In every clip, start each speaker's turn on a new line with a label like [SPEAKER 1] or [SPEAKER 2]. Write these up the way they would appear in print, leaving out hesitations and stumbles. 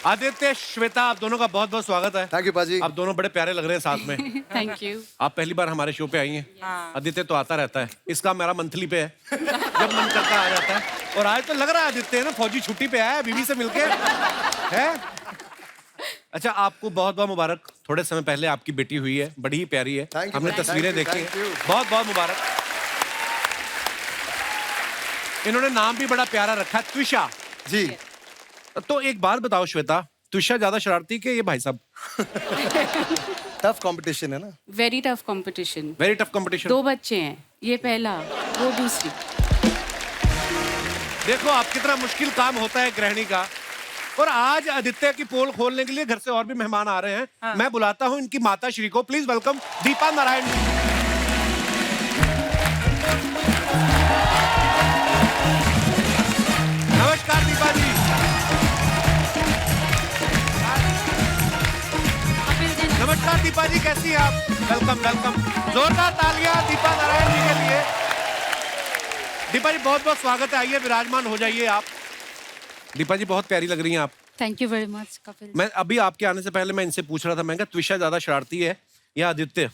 [SPEAKER 1] आदित्य, श्वेता, आप दोनों का बहुत बहुत स्वागत है।
[SPEAKER 2] थैंक यू पाजी।
[SPEAKER 1] आप दोनों बड़े प्यारे लग रहे हैं साथ में।
[SPEAKER 3] Thank you.
[SPEAKER 1] आप पहली बार हमारे शो पे आई हैं। आदित्य तो आता रहता है, इसका मेरा मंथली पे है, जब मन करता आ जाता है। और आज तो लग रहा है आदित्य ना फौजी छुट्टी पे आया है बीवी से मिलके है। अच्छा, आपको बहुत बहुत मुबारक। थोड़े समय पहले आपकी बेटी हुई है, बड़ी ही प्यारी है, हमने तस्वीरें देखी हैं। बहुत बहुत मुबारक। इन्होंने नाम भी बड़ा प्यारा रखा है, त्विषा
[SPEAKER 2] जी।
[SPEAKER 1] तो एक बात बताओ श्वेता, त्विषा ज्यादा शरारती के ये भाई साहब?
[SPEAKER 2] टफ कंपटीशन है ना।
[SPEAKER 3] Very tough competition.
[SPEAKER 1] Very tough competition.
[SPEAKER 3] 2 बच्चे हैं, ये पहला, वो दूसरी।
[SPEAKER 1] देखो आप कितना मुश्किल काम होता है गृहिणी का। और आज आदित्य की पोल खोलने के लिए घर से और भी मेहमान आ रहे हैं। मैं बुलाता हूं इनकी माता श्री को। Please welcome Deepa Narayan ji. नमस्कार दीपा जी। नमस्कार दीपा जी, कैसी हैं आप? Welcome welcome. जोरदार तालियां दीपा नारायण जी के लिए। दीपा जी बहुत बहुत स्वागत है, आइए विराजमान हो जाइए आप। दीपा जी बहुत प्यारी लग रही हैं आप।
[SPEAKER 3] Thank you very much Kapil.
[SPEAKER 1] मैं अभी आपके आने से पहले मैं इनसे पूछ रहा था, मैं कहा त्विषा ज्यादा शरारती है या आदित्य?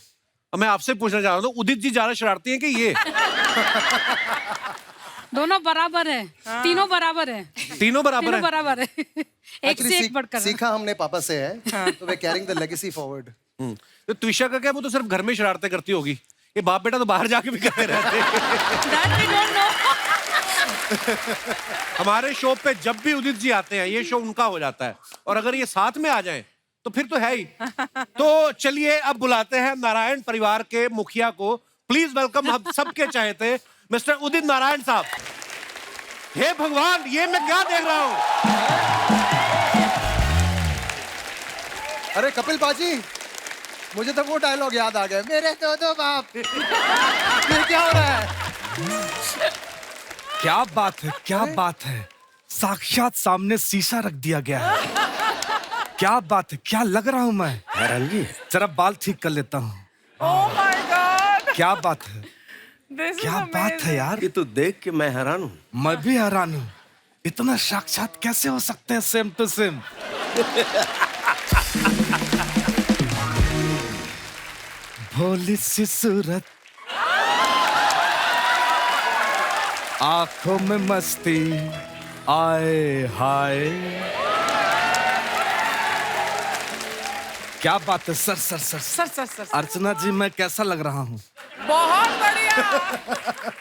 [SPEAKER 1] और मैं आपसे पूछना चाह रहा हूँ, उदित जी ज्यादा शरारती हैं कि ये?
[SPEAKER 3] दोनों बराबर है। तीनों बराबर है।
[SPEAKER 1] तीनों बराबर
[SPEAKER 3] तीनों
[SPEAKER 1] है।
[SPEAKER 3] बराबर है। एक से एक बढ़कर।
[SPEAKER 2] सीखा हमने पापा से है, तो वे कैरिंग द लेगेसी फॉरवर्ड।
[SPEAKER 1] तो त्विषा का क्या, वो तो सिर्फ घर में शरारतें करती होगी, ये बाप बेटा तो बाहर जाके भी करते रहते हैं।
[SPEAKER 3] That we don't know.
[SPEAKER 1] हमारे शो पे जब भी उदित जी आते हैं, ये शो उनका हो जाता है। और अगर ये साथ में आ जाएं तो फिर तो है ही। तो चलिए अब बुलाते हैं नारायण परिवार के मुखिया को। प्लीज वेलकम हम सबके चाहते मिस्टर उदित नारायण साहब। हे भगवान, ये मैं क्या देख रहा हूँ?
[SPEAKER 2] अरे कपिल पाजी, मुझे तो वो डायलॉग याद आ गया, मेरे दो बाप। ये क्या हो रहा है?
[SPEAKER 4] क्या बात है, क्या बात है। साक्षात सामने शीशा रख दिया गया है। क्या बात है, क्या लग रहा हूं मैं। हैरानगी है। जरा बाल ठीक कर लेता हूँ।
[SPEAKER 5] Oh my God!
[SPEAKER 4] क्या बात है,
[SPEAKER 5] This is
[SPEAKER 4] क्या बात है यार।
[SPEAKER 6] ये तो देख के मैं हैरान हूँ।
[SPEAKER 4] मैं भी हैरान हूँ, इतना साक्षात कैसे हो सकते हैं सेम टू सेम। भोली सी सूरत, आंखों में मस्ती, आए हाय। क्या बात है। Sir sir sir
[SPEAKER 5] sir sir sir
[SPEAKER 4] Archana ji, मैं कैसा लग रहा हूँ?
[SPEAKER 5] बहुत बढ़िया।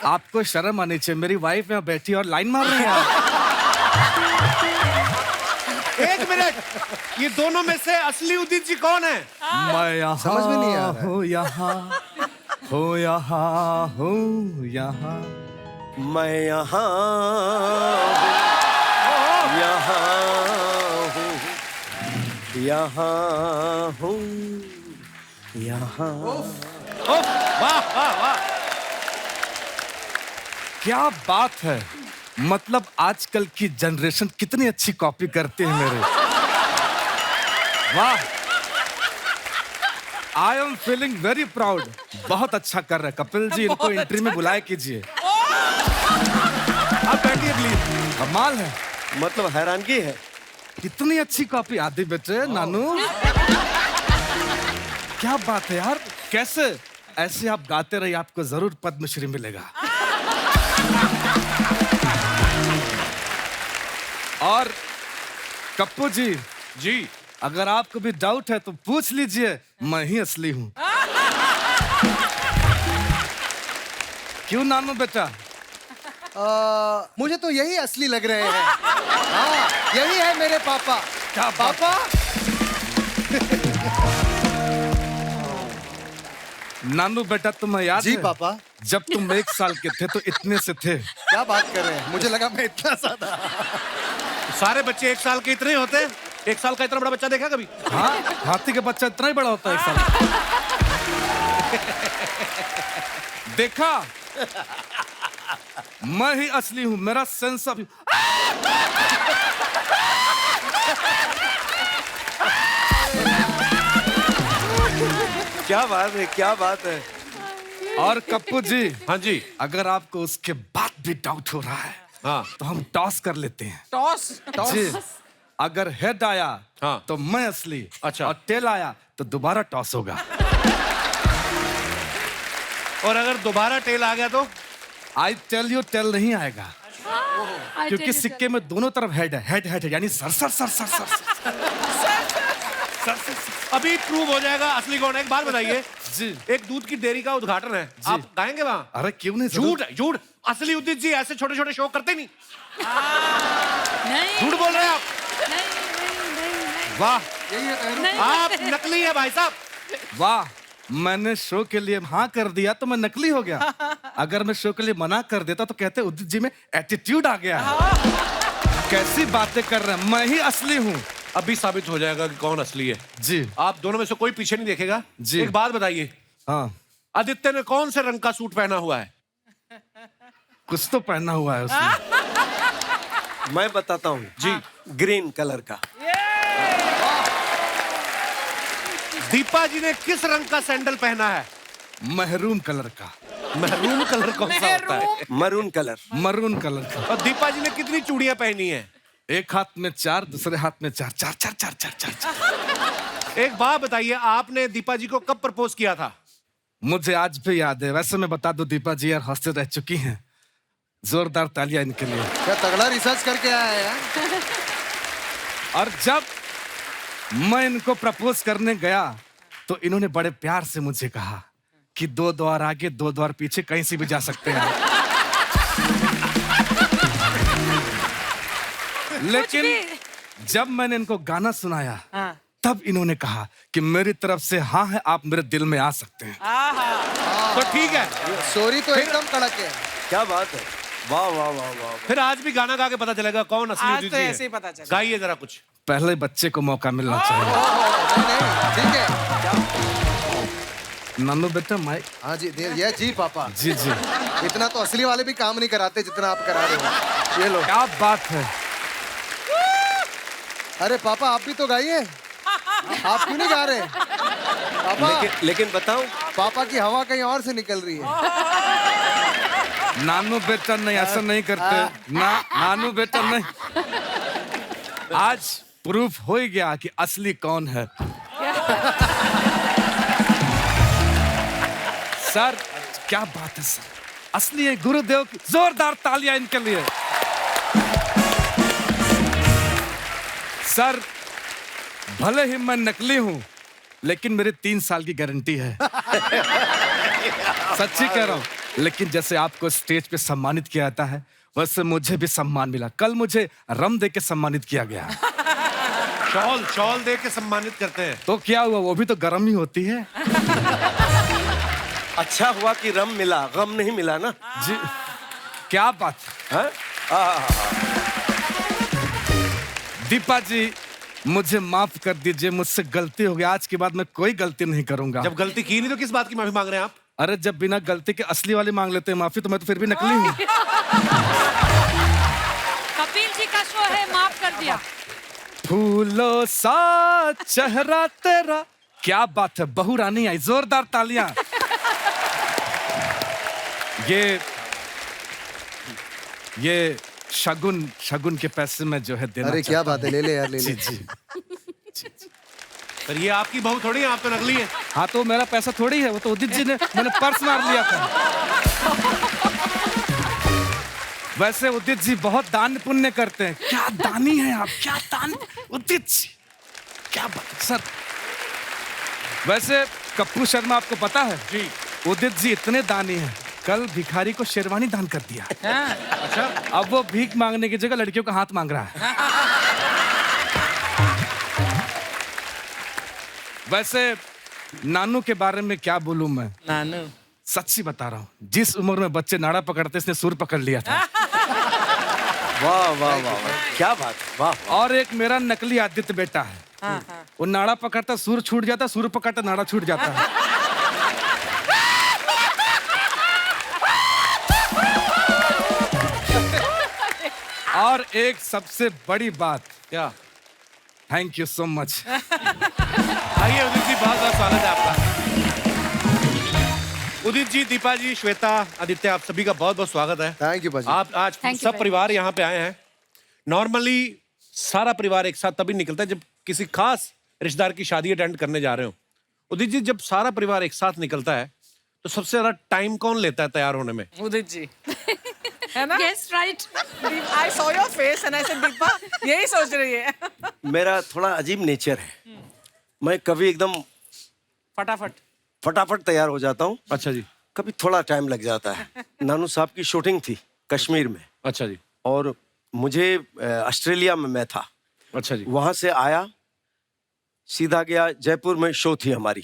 [SPEAKER 4] आपको शर्म आनी चाहिए, मेरी वाइफ यहाँ बैठी और लाइन मार रही है।
[SPEAKER 1] एक मिनट, ये दोनों में से असली उदित जी कौन है?
[SPEAKER 4] मैं यहाँ
[SPEAKER 2] समझ में नहीं आ रहा है।
[SPEAKER 4] हूँ, यहाँ हूँ, यहाँ हूँ, यहाँ।
[SPEAKER 6] मैं यहाँ हूँ, यहाँ हूँ, यहाँ।
[SPEAKER 1] ओह, वाह वाह वाह।
[SPEAKER 4] क्या बात है। मतलब आजकल की जनरेशन कितनी अच्छी कॉपी करती है मेरे। वाह, I am feeling very proud. बहुत अच्छा कर रहे हैं कपिल जी, इनको एंट्री में बुलाया कीजिए।
[SPEAKER 1] आप बैठिए प्लीज।
[SPEAKER 4] कमाल है,
[SPEAKER 6] मतलब हैरानगी है।
[SPEAKER 4] कितनी अच्छी कॉपी। आदि बेटे, नानू, क्या बात है यार। कैसे ऐसे आप गाते रहिए, आपको जरूर पद्मश्री मिलेगा। और कप्पू जी,
[SPEAKER 1] जी
[SPEAKER 4] अगर आपको भी डाउट है तो पूछ लीजिए, मैं ही असली हूँ। क्यों नानू बेटा?
[SPEAKER 2] मुझे तो यही असली लग रहे हैं। हाँ, यही है मेरे पापा।
[SPEAKER 4] क्या बात?
[SPEAKER 2] पापा।
[SPEAKER 4] नानू बेटा, तुम्हें याद
[SPEAKER 2] जी
[SPEAKER 4] है?
[SPEAKER 2] पापा।
[SPEAKER 4] जब तुम 1 साल के थे तो इतने से थे।
[SPEAKER 2] क्या बात कर रहे हैं, मुझे लगा मैं इतना ज्यादा।
[SPEAKER 1] सारे बच्चे 1 साल के इतने ही होते हैं। 1 साल का इतना बड़ा बच्चा देखा कभी?
[SPEAKER 4] हाँ, हाथी का बच्चा इतना ही बड़ा होता है 1 साल। देखा, मैं ही असली हूँ। मेरा सेंस ऑफ
[SPEAKER 6] क्या बात है, क्या बात है।
[SPEAKER 4] और कप्पू जी,
[SPEAKER 1] हाँ जी।
[SPEAKER 4] अगर आपको उसके बाद भी डाउट हो रहा है,
[SPEAKER 1] हाँ,
[SPEAKER 4] तो हम टॉस कर लेते हैं।
[SPEAKER 5] टॉस।
[SPEAKER 4] जी, अगर हेड आया
[SPEAKER 1] हाँ।
[SPEAKER 4] तो मैं असली,
[SPEAKER 1] अच्छा।
[SPEAKER 4] और टेल आया तो दोबारा टॉस होगा।
[SPEAKER 1] और अगर दोबारा टेल आ गया तो?
[SPEAKER 4] आई टेल यू टेल नहीं आएगा,
[SPEAKER 3] I
[SPEAKER 4] क्योंकि
[SPEAKER 3] tell you,
[SPEAKER 4] सिक्के में दोनों तरफ हेड है, हेड हेड है, यानी sir sir sir sir sir
[SPEAKER 1] अभी प्रूव हो जाएगा असली कौन है। एक बात बताइए,
[SPEAKER 4] जी।
[SPEAKER 1] एक दूध की डेयरी का उद्घाटन है, आप गाएंगे वहाँ?
[SPEAKER 4] अरे क्यों नहीं, जरूर।
[SPEAKER 1] झूठ है, झूठ। असली उदित जी ऐसे छोटे छोटे शो करते नहीं।
[SPEAKER 3] नहीं
[SPEAKER 1] झूठ बोल रहे हैं आप।
[SPEAKER 3] नहीं
[SPEAKER 1] वाह,
[SPEAKER 2] यही है तहरीर।
[SPEAKER 3] नहीं
[SPEAKER 1] आप नकली है भाई साहब।
[SPEAKER 4] वाह, मैंने शो के लिए हाँ कर दिया तो मैं नकली हो गया। अगर मैं शो के लिए मना कर देता तो कहते उदित जी में एटीट्यूड आ गया है। कैसी बातें कर रहे हैं, मैं ही असली हूँ।
[SPEAKER 1] अभी साबित हो जाएगा कि कौन असली है।
[SPEAKER 4] जी
[SPEAKER 1] आप दोनों में से कोई पीछे नहीं देखेगा।
[SPEAKER 4] जी।
[SPEAKER 1] एक बात बताइए,
[SPEAKER 4] हाँ,
[SPEAKER 1] आदित्य ने कौन से रंग का सूट पहना हुआ है?
[SPEAKER 4] कुछ तो पहना हुआ है उसने।
[SPEAKER 6] मैं बताता हूँ
[SPEAKER 1] जी।
[SPEAKER 6] ग्रीन कलर का।
[SPEAKER 1] दीपा जी ने किस रंग का सैंडल पहना है?
[SPEAKER 4] महरूम कलर का।
[SPEAKER 1] महरून कलर कौन सा होता है?
[SPEAKER 6] Maroon colour.
[SPEAKER 4] मरून कलर का।
[SPEAKER 1] और दीपा जी ने कितनी चूड़ियां पहनी है?
[SPEAKER 4] एक हाथ में 4, दूसरे हाथ में 4, 4 4 4 4 4 4।
[SPEAKER 1] एक बात बताइए, आपने दीपा जी को कब प्रपोज किया था?
[SPEAKER 4] मुझे आज भी याद है। वैसे मैं बता दूं, दीपा जी यार हंसते रह चुकी हैं। जोरदार तालियां इनके लिए।
[SPEAKER 2] क्या तगड़ा रिसर्च करके आया है यार।
[SPEAKER 4] और जब मैं इनको प्रपोज करने गया तो इन्होंने बड़े प्यार से मुझे कहा कि 2 द्वार आगे 2 द्वार पीछे कहीं से भी जा सकते हैं। लेकिन जब मैंने इनको गाना सुनाया तब इन्होंने कहा कि मेरी तरफ से हाँ है, आप मेरे दिल में आ सकते हैं।
[SPEAKER 1] तो ठीक है,
[SPEAKER 2] स्टोरी तो एकदम कड़क है।
[SPEAKER 6] क्या बात है, वाह वाह वाह वाह।
[SPEAKER 1] फिर आज भी गाना गा के पता चलेगा कौन असली
[SPEAKER 5] आज
[SPEAKER 1] उदित
[SPEAKER 5] तो
[SPEAKER 1] जी
[SPEAKER 5] ऐसे
[SPEAKER 1] है।
[SPEAKER 5] ही पता चलेगा।
[SPEAKER 1] गाइए जरा कुछ।
[SPEAKER 4] पहले बच्चे को मौका मिलना चाहिए।
[SPEAKER 2] नहीं, ठीक है।
[SPEAKER 4] नानू बेटा माइक।
[SPEAKER 2] हाँ जी, ये जी पापा।
[SPEAKER 4] जी जी,
[SPEAKER 2] इतना तो असली वाले भी काम नहीं कराते जितना आप करा रहे हो। ये लो।
[SPEAKER 4] क्या बात है।
[SPEAKER 2] अरे पापा, आप भी तो गाइए। आप क्यों नहीं गा रहे पापा?
[SPEAKER 6] लेकिन बताऊं,
[SPEAKER 2] पापा की हवा कहीं और से निकल रही है।
[SPEAKER 4] नानू बेटा नहीं, ऐसा नहीं करते ना। नानू बेटा नहीं। आज प्रूफ हो ही गया कि असली कौन है। सर क्या बात है सर, असली है। गुरुदेव की जोरदार तालियां इनके लिए। सर भले ही मैं नकली हूं लेकिन मेरी 3 साल की गारंटी है। सच्ची कह रहा हूं। लेकिन जैसे आपको स्टेज पे सम्मानित किया जाता है वैसे मुझे भी सम्मान मिला। कल मुझे रम दे के सम्मानित किया गया।
[SPEAKER 1] शॉल दे के सम्मानित करते हैं।
[SPEAKER 4] तो क्या हुआ, वो भी तो गर्म ही होती है।
[SPEAKER 6] अच्छा हुआ कि रम मिला, गम नहीं मिला ना।
[SPEAKER 4] जी क्या बात
[SPEAKER 6] हाँ?
[SPEAKER 4] दीपा जी, मुझे माफ कर दीजिए, मुझसे गलती हो गई। आज के बाद मैं कोई गलती नहीं करूंगा।
[SPEAKER 1] जब गलती की नहीं तो किस बात की माफी मांग रहे हैं आप?
[SPEAKER 4] अरे जब बिना गलती के असली वाले मांग लेते हैं माफी तो मैं तो फिर भी नकली हूँ।
[SPEAKER 3] कपिल जी का शो है, माफ कर दिया।
[SPEAKER 4] फूलों सा चेहरा तेरा। क्या बात है, बहू रानी आई। जोरदार तालियां। ये शगुन के पैसे में जो है देना
[SPEAKER 2] अरे क्या बात है, ले ले यार, ले ले।
[SPEAKER 4] जी
[SPEAKER 1] पर ये आपकी बहू थोड़ी है, आप तो नकली है।
[SPEAKER 4] हाँ, तो मेरा पैसा थोड़ी है, वो तो उदित जी ने मैंने पर्स मार लिया था। वैसे उदित जी बहुत दान पुण्य करते हैं। क्या दानी है आप, क्या दान उदित जी, क्या बात सर। वैसे कप्पू शर्मा आपको पता है
[SPEAKER 1] जी।
[SPEAKER 4] उदित जी इतने दानी हैं, कल भिखारी को शेरवानी दान कर दिया।
[SPEAKER 1] अच्छा,
[SPEAKER 4] अब वो भीख मांगने की जगह लड़कियों का हाथ मांग रहा है। वैसे नानू के बारे में क्या बोलूं मैं।
[SPEAKER 5] नानू
[SPEAKER 4] सच्ची बता रहा हूँ, जिस उम्र में बच्चे नाड़ा पकड़ते इसने सुर पकड़ लिया था।
[SPEAKER 6] वाह वाह वाह, क्या बात, वाह।
[SPEAKER 4] और एक मेरा नकली आदित्य बेटा है। वो नाड़ा पकड़ता सुर छूट जाता, सुर पकड़ता नाड़ा छूट जाता है। और एक सबसे बड़ी बात,
[SPEAKER 1] क्या?
[SPEAKER 4] Thank you so much.
[SPEAKER 1] आइए उदित जी, बहुत बहुत स्वागत है आपका। उदित जी, दीपा जी, श्वेता, आदित्य, आप सभी का बहुत बहुत स्वागत है।
[SPEAKER 2] थैंक यू भाजी।
[SPEAKER 1] आप आज
[SPEAKER 3] Thank you
[SPEAKER 1] सब
[SPEAKER 3] very
[SPEAKER 1] परिवार यहाँ पे आए हैं। नॉर्मली सारा परिवार एक साथ तभी निकलता है जब किसी खास रिश्तेदार की शादी अटेंड करने जा रहे हो। उदित जी, जब सारा परिवार एक साथ निकलता है तो सबसे ज्यादा टाइम कौन लेता है तैयार होने में?
[SPEAKER 5] उदित जी है ना?
[SPEAKER 3] Guess right.
[SPEAKER 5] I saw your face and I said Deepa यही सोच रही है।
[SPEAKER 6] मेरा थोड़ा अजीब नेचर है। मैं कभी एकदम
[SPEAKER 5] फटाफट
[SPEAKER 6] फटाफट तैयार हो जाता हूँ,
[SPEAKER 1] अच्छा जी।
[SPEAKER 6] कभी थोड़ा टाइम लग जाता है। नानू साहब की शूटिंग थी कश्मीर में,
[SPEAKER 1] अच्छा जी।
[SPEAKER 6] और मुझे ऑस्ट्रेलिया में मैं था।
[SPEAKER 1] अच्छा जी।
[SPEAKER 6] वहां से आया, सीधा गया जयपुर में शो थी हमारी,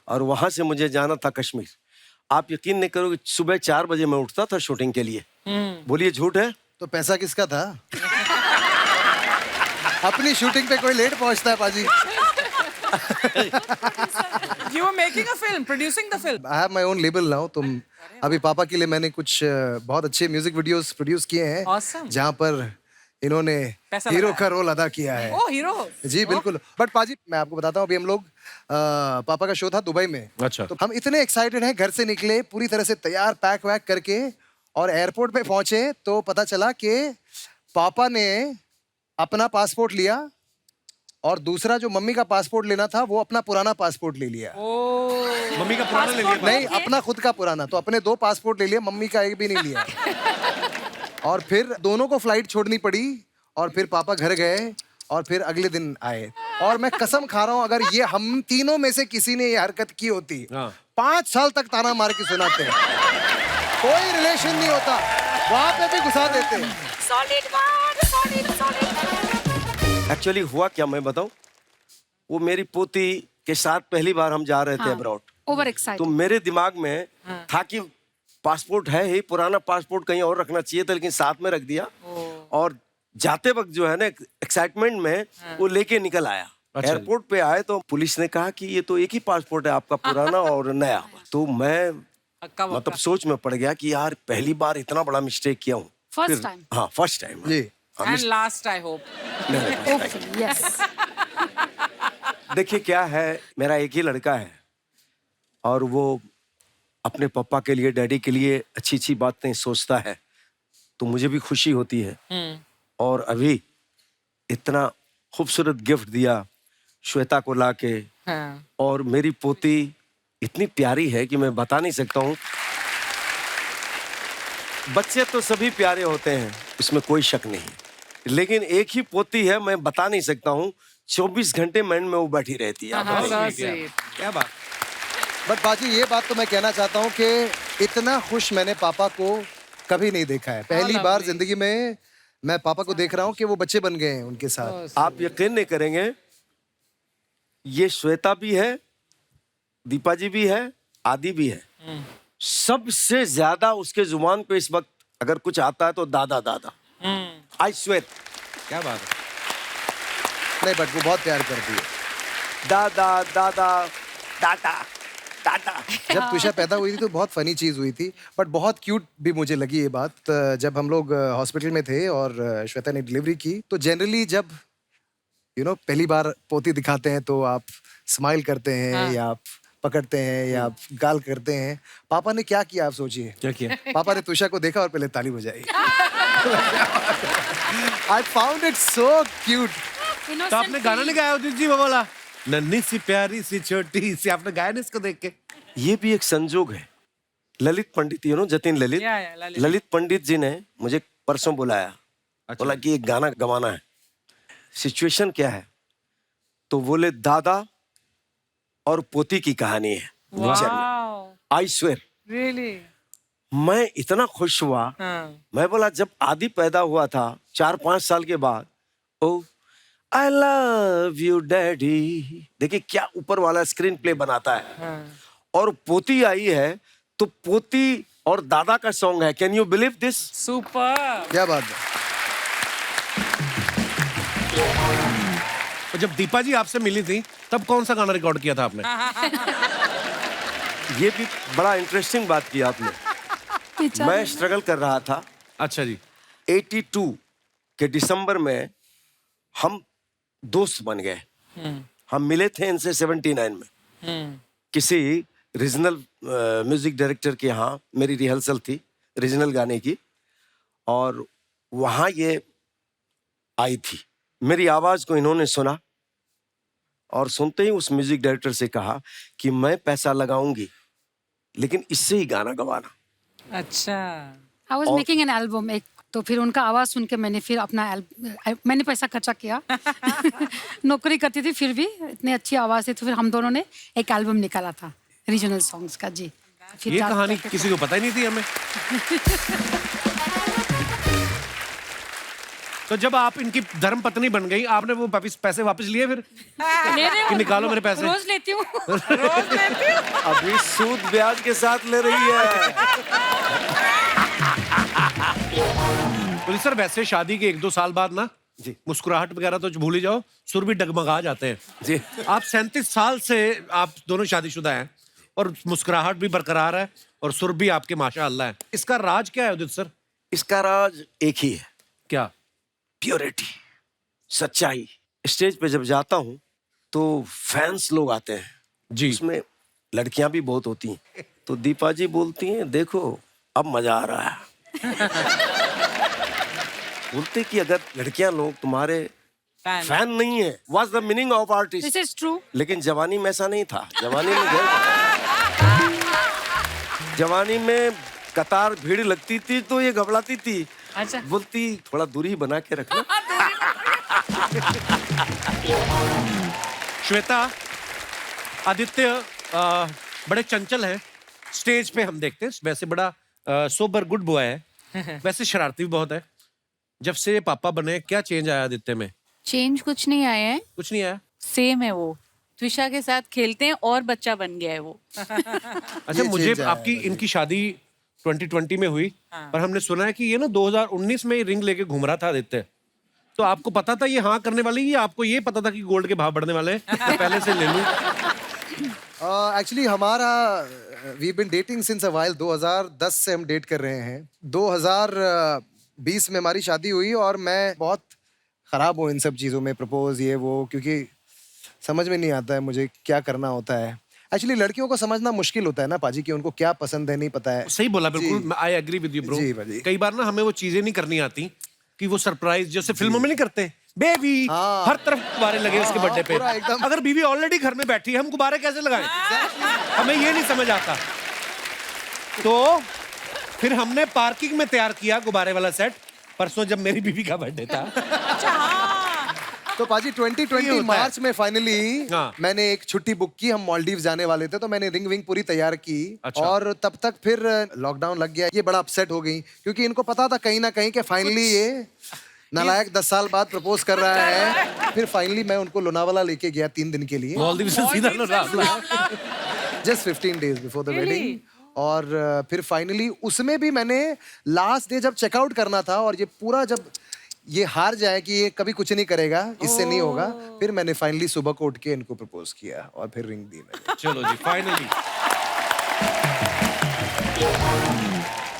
[SPEAKER 6] और वहां से मुझे जाना था कश्मीर। आप यकीन नहीं करोगे, सुबह 4 बजे मैं उठता था शूटिंग के लिए। बोलिए झूठ है?
[SPEAKER 2] तो पैसा किसका था? अपनी शूटिंग पे कोई लेट पहुंचता है पाजी।
[SPEAKER 5] You were making a film, producing the film.
[SPEAKER 2] I have my own label now. तुम अभी पापा के लिए मैंने कुछ बहुत अच्छे म्यूजिक वीडियोस प्रोड्यूस किए हैं,
[SPEAKER 5] Awesome.
[SPEAKER 2] जहां पर इन्होंने
[SPEAKER 5] पैसा
[SPEAKER 2] हीरो
[SPEAKER 5] लगाया।
[SPEAKER 2] का रोल अदा किया है।
[SPEAKER 5] Oh, hero.
[SPEAKER 2] जी बिल्कुल। बट पाजी, मैं आपको बताता हूँ, अभी हम लोग पापा का शो था दुबई में।
[SPEAKER 1] अच्छा।
[SPEAKER 2] तो हम इतने एक्साइटेड हैं, घर से निकले पूरी तरह से तैयार, पैक वैक करके, और एयरपोर्ट पे पहुंचे तो पता चला कि पापा ने अपना पासपोर्ट लिया, और दूसरा जो मम्मी का पासपोर्ट लेना था वो अपना पुराना पासपोर्ट ले लिया।
[SPEAKER 1] मम्मी का पुराना ले लिया?
[SPEAKER 2] नहीं, अपना खुद का पुराना। तो अपने 2 पासपोर्ट ले लिए, मम्मी का एक भी नहीं लिया। और फिर दोनों को फ्लाइट छोड़नी पड़ी, और फिर पापा घर गए, और फिर अगले दिन आए। और मैं कसम खा रहा हूँ, अगर ये हम तीनों में से किसी ने ये हरकत की होती,
[SPEAKER 1] हाँ।
[SPEAKER 2] 5 साल तक ताना मार के सुनाते। कोई रिलेशन नहीं होता, वहां पे भी घुसा देते।
[SPEAKER 3] Solid one, solid, solid.
[SPEAKER 6] Actually हुआ क्या मैं बताऊं, वो मेरी पोती के साथ पहली बार हम जा रहे थे अब्रॉड।
[SPEAKER 3] Over
[SPEAKER 6] तो
[SPEAKER 3] excited.
[SPEAKER 6] मेरे दिमाग में था कि पासपोर्ट है ही, पुराना पासपोर्ट कहीं और रखना चाहिए था, लेकिन साथ में रख दिया। और जाते वक्त जो है ना, एक्साइटमेंट में वो लेके निकल आया।
[SPEAKER 1] अच्छा।
[SPEAKER 6] एयरपोर्ट पे आए तो पुलिस ने कहा कि ये तो एक ही पासपोर्ट है आपका, पुराना और नया। तो मैं
[SPEAKER 5] अक्का बक्का।
[SPEAKER 6] मतलब सोच में पड़ गया कि यार पहली बार इतना बड़ा मिस्टेक किया हूँ।
[SPEAKER 3] First time.
[SPEAKER 6] हाँ, फर्स्ट टाइम
[SPEAKER 2] जी।
[SPEAKER 5] And last, I hope.
[SPEAKER 3] Hopefully, yes.
[SPEAKER 6] देखिए क्या है, मेरा एक ही लड़का है, और वो अपने पापा के लिए, डैडी के लिए अच्छी अच्छी बातें सोचता है, तो मुझे भी खुशी होती है। और अभी इतना खूबसूरत गिफ्ट दिया श्वेता को लाके,
[SPEAKER 5] हाँ.
[SPEAKER 6] और मेरी पोती इतनी प्यारी है कि मैं बता नहीं सकता हूँ। बच्चे तो सभी प्यारे होते हैं, इसमें कोई शक नहीं, लेकिन एक ही पोती है, मैं बता नहीं सकता हूँ। 24 घंटे मन में वो बैठी रहती है।
[SPEAKER 5] हाँ, so sweet.
[SPEAKER 1] क्या बात।
[SPEAKER 2] बट बाजी, ये बात तो मैं कहना चाहता हूँ कि इतना खुश मैंने पापा को कभी नहीं देखा है। पहली बार जिंदगी में मैं पापा को देख रहा हूँ कि वो बच्चे बन गए हैं उनके साथ।
[SPEAKER 6] आप यकीन नहीं करेंगे, ये श्वेता भी है, दीपा जी भी है, आदि भी है। सबसे ज्यादा उसके जुबान पे इस वक्त अगर कुछ आता है तो दादा दादा। आई स्वेट।
[SPEAKER 1] क्या बात है।
[SPEAKER 2] नहीं, बट वो बहुत प्यार करती है।
[SPEAKER 6] दादा दादा दादा दादा।
[SPEAKER 2] जब तुषा पैदा हुई थी तो बहुत फनी चीज हुई थी, बट बहुत क्यूट भी मुझे लगी ये बात। जब हम लोग हॉस्पिटल में थे और श्वेता ने डिलीवरी की, तो जनरली जब पहली बार पोती दिखाते हैं तो आप स्माइल करते हैं, या आप पकड़ते हैं, या आप गाल करते हैं। पापा ने क्या किया आप सोचिए।
[SPEAKER 1] क्या किया?
[SPEAKER 2] पापा ने तुषा को देखा और पहले ताली बजाई। I found it so cute.
[SPEAKER 1] तो आपने गाना नहीं गाया उदित जी, वो वाला नन्ही सी प्यारी सी छोटी सी, आपने गाया नहीं इसको देख के?
[SPEAKER 6] ये भी एक संजोग है। ललित पंडित, जतिन ललित, ललित पंडित जी ने मुझे परसों बुलाया। बोला कि एक गाना गवाना है। सिचुएशन क्या है, तो बोले दादा और पोती की कहानी है।
[SPEAKER 5] Wow.
[SPEAKER 6] I swear.
[SPEAKER 5] Really?
[SPEAKER 6] मैं इतना खुश हुआ।
[SPEAKER 5] हाँ.
[SPEAKER 6] मैं बोला जब आदि पैदा हुआ था 4-5 साल के बाद, ओ आई लव यू डैडी, देखिए क्या ऊपर वाला स्क्रीन प्ले बनाता है।
[SPEAKER 5] हाँ.
[SPEAKER 6] और पोती आई है तो पोती और दादा का सॉन्ग है। Can you believe this?
[SPEAKER 5] Super.
[SPEAKER 2] क्या बात है।
[SPEAKER 1] तो जब दीपा जी आपसे मिली थी तब कौन सा गाना रिकॉर्ड किया था आपने?
[SPEAKER 6] ये भी बड़ा इंटरेस्टिंग बात की आपने। मैं स्ट्रगल कर रहा था।
[SPEAKER 1] अच्छा जी।
[SPEAKER 6] 82 के दिसंबर में हम दोस्त बन गए। हम मिले थे इनसे 79 में किसी रीजनल म्यूजिक डायरेक्टर के यहाँ मेरी रिहर्सल थी रीजनल गाने की, और वहाँ ये आई थी। मेरी आवाज को इन्होंने सुना और सुनते ही उस म्यूजिक डायरेक्टर से कहा कि मैं पैसा लगाऊंगी लेकिन इससे ही गाना गवाना।
[SPEAKER 5] अच्छा।
[SPEAKER 3] I was making an album एक, तो फिर उनका आवाज सुन के मैंने फिर अपना मैंने पैसा खर्चा किया। नौकरी करती थी फिर भी इतनी अच्छी आवाज थी, तो फिर हम दोनों ने एक एल्बम निकाला था रीजनल सॉन्ग्स का जी। फिर
[SPEAKER 1] ये
[SPEAKER 3] जाते
[SPEAKER 1] कहानी
[SPEAKER 3] जाते-
[SPEAKER 1] किसी को पता ही नहीं थी हमें। तो जब आप इनकी धर्म पत्नी बन गई, आपने वो पैसे वापस लिए फिर
[SPEAKER 3] ले रहे
[SPEAKER 1] कि
[SPEAKER 3] हो?
[SPEAKER 1] निकालो मेरे पैसे?
[SPEAKER 3] रोज लेती हूँ।
[SPEAKER 6] अभी सूद ब्याज के साथ ले रही है।
[SPEAKER 1] तो सर वैसे शादी के 1-2 साल बाद ना
[SPEAKER 6] जी।
[SPEAKER 1] मुस्कुराहट वगैरह तो भूल ही जाओ, सुर भी डगमगा जाते हैं
[SPEAKER 6] जी।
[SPEAKER 1] आप 37 साल से आप दोनों शादीशुदा हैं और मुस्कुराहट भी बरकरार है और सुर भी आपके माशाअल्लाह है। इसका राज क्या है उदित सर?
[SPEAKER 6] इसका राज एक ही है,
[SPEAKER 1] क्या?
[SPEAKER 6] प्योरिटी, सच्चाई। स्टेज पे जब जाता हूँ तो फैंस लोग आते हैं,
[SPEAKER 1] जी।
[SPEAKER 6] उसमें लड़कियां भी बहुत होती हैं। तो दीपा जी बोलती हैं देखो अब मजा आ रहा है। बोलते कि अगर लड़कियां लोग तुम्हारे फैन नहीं है, what's the meaning of artist?
[SPEAKER 3] This is true.
[SPEAKER 6] लेकिन जवानी में ऐसा नहीं था। जवानी में कतार भीड़ लगती थी तो ये घबराती थी।
[SPEAKER 5] अच्छा।
[SPEAKER 6] बोलती थोड़ा दूरी बना के रखना।
[SPEAKER 1] श्वेता, आदित्य बड़े चंचल हैं। स्टेज पे हम देखते हैं वैसे बड़ा सोबर गुड बॉय है, वैसे शरारती भी बहुत है। जब से पापा बने क्या चेंज आया आदित्य में?
[SPEAKER 7] चेंज कुछ नहीं आया है,
[SPEAKER 1] कुछ नहीं आया।
[SPEAKER 7] सेम है वो। त्विषा के साथ खेलते हैं और बच्चा बन गया है वो।
[SPEAKER 1] अच्छा,
[SPEAKER 2] ये
[SPEAKER 1] मुझे
[SPEAKER 2] change आया
[SPEAKER 1] आपकी इनकी शादी 2020 में हुई, पर हमने सुना है कि ये ना 2019 में रिंग लेके घूम रहा था आदित्य। तो आपको पता था ये हाँ करने वाली, या आपको ये पता था कि गोल्ड के भाव बढ़ने वाले हैं तो पहले से ले लूं?
[SPEAKER 2] एक्चुअली हमारा we been dating since a while. 2010 से हम डेट कर रहे हैं। 2020 में हमारी शादी हुई और मैं बहुत खराब हूँ इन सब चीज़ों में, प्रपोज ये वो, क्योंकि समझ में नहीं आता है मुझे क्या करना होता है। एक्चुअली लड़कियों को समझना मुश्किल होता है ना पाजी, कि उनको क्या पसंद है नहीं पता है।
[SPEAKER 1] सही बोला, बिल्कुल I agree with you bro.
[SPEAKER 2] जी भाजी।
[SPEAKER 1] कई बार ना हमें वो चीजें नहीं करनी आती कि वो सरप्राइज जैसे फिल्मों में नहीं करते, बेबी
[SPEAKER 2] हाँ।
[SPEAKER 1] हर तरफ गुब्बारे लगे उसके बर्थडे पे।
[SPEAKER 2] पूरा एकदम।
[SPEAKER 1] अगर बीवी ऑलरेडी घर में बैठी है, हम गुब्बारे कैसे लगाएं? हमें ये नहीं समझ आता। तो फिर हमने पार्किंग में तैयार किया गुब्बारे वाला सेट परसों जब मेरी बीवी का बर्थडे था।
[SPEAKER 2] तो पाजी
[SPEAKER 1] ये
[SPEAKER 2] 2020
[SPEAKER 1] होता है।
[SPEAKER 2] मार्च में फाइनली
[SPEAKER 1] हाँ।
[SPEAKER 2] मैंने एक छुट्टी बुक की। हम मालदीव जाने वाले थे, तो मैंने रिंग विंग पूरी तैयार की।
[SPEAKER 1] अच्छा।
[SPEAKER 2] और तब तक फिर लॉकडाउन लग गया। ये बड़ा अपसेट हो गई क्योंकि इनको पता था कहीं ना कहीं कि फाइनली ये नालायक 10 साल बाद प्रपोज कर रहा है। फिर फाइनली मैं उनको लोनावाला लेके गया 3 दिन के लिए,
[SPEAKER 1] मालदीव से सीधा Lonavala.
[SPEAKER 2] Just 15 days before the wedding. और फिर फाइनली उसमें भी मैंने लास्ट डे जब चेकआउट करना था, और ये पूरा जब ये हार जाए कि ये कभी कुछ नहीं करेगा, इससे नहीं होगा, फिर मैंने फाइनली सुबह को उठ के इनको प्रपोज किया और फिर रिंग दी मैंने।
[SPEAKER 1] चलो जी, फाइनली